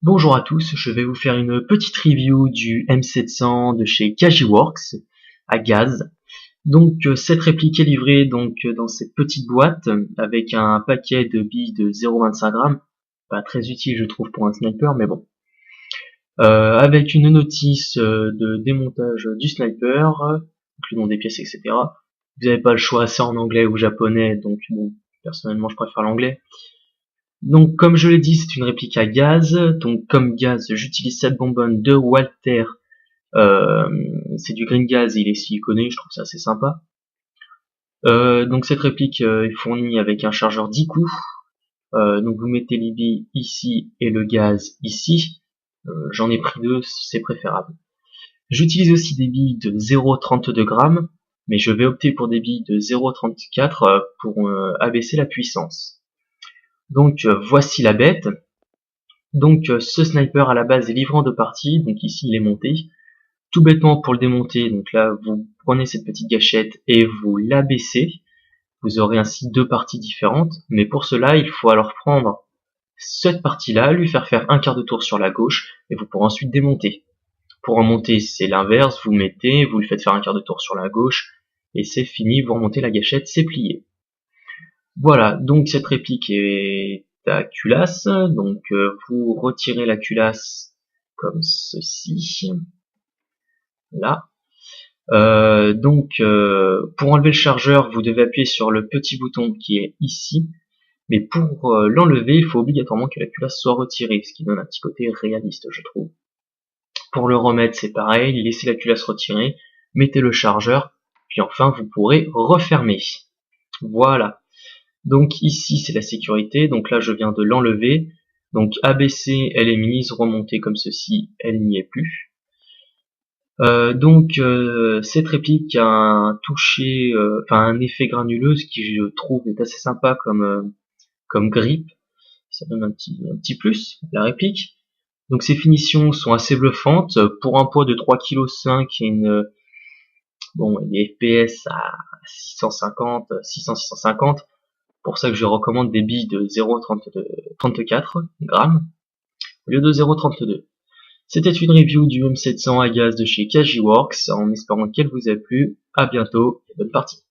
Bonjour à tous, je vais vous faire une petite review du M700 de chez Kajiworks à gaz. Donc cette réplique est livrée dans cette petite boîte avec un paquet de billes de 0,25 grammes. Pas très utile je trouve pour un sniper, mais bon. Avec une notice de démontage du sniper, donc le nom des pièces, etc. Vous n'avez pas le choix, c'est en anglais ou japonais, donc bon, personnellement je préfère l'anglais. Donc comme je l'ai dit, c'est une réplique à gaz. Donc comme gaz, j'utilise cette bonbonne de Walther. Euh, c'est du green gas, il est siliconé, je trouve ça assez sympa. Donc cette réplique est fournie avec un chargeur 10 coups. Donc vous mettez les billes ici et le gaz ici. J'en ai pris deux, c'est préférable. J'utilise aussi des billes de 0,32 grammes, mais je vais opter pour des billes de 0,34 pour abaisser la puissance. Donc voici la bête. Donc ce sniper à la base est livré en deux parties, donc ici il est monté. Tout bêtement pour le démonter, donc là vous prenez cette petite gâchette et vous l'abaissez. Vous aurez ainsi deux parties différentes, mais pour cela il faut alors prendre cette partie-là, lui faire un quart de tour sur la gauche et vous pourrez ensuite démonter. Pour remonter c'est l'inverse, vous mettez, vous lui faites faire un quart de tour sur la gauche et c'est fini, vous remontez la gâchette, c'est plié. Voilà, donc cette réplique est à culasse, donc vous retirez la culasse comme ceci, là. Pour enlever le chargeur, vous devez appuyer sur le petit bouton qui est ici, mais pour l'enlever, il faut obligatoirement que la culasse soit retirée, ce qui donne un petit côté réaliste, je trouve. Pour le remettre, c'est pareil, laissez la culasse retirée, mettez le chargeur, puis enfin vous pourrez refermer. Voilà. Donc ici c'est la sécurité, donc là je viens de l'enlever, donc abaisser elle est mise, remonter comme ceci, elle n'y est plus. Cette réplique a un toucher, un effet granuleuse qui je trouve est assez sympa comme grip, ça donne un petit plus, la réplique. Donc ces finitions sont assez bluffantes, pour un poids de 3,5 kg et des FPS à 650, 600-650, pour ça que je recommande des billes de 0,34 grammes au lieu de 0,32. C'était une review du M700 à gaz de chez Kajiworks, en espérant qu'elle vous a plu. À bientôt et bonne partie.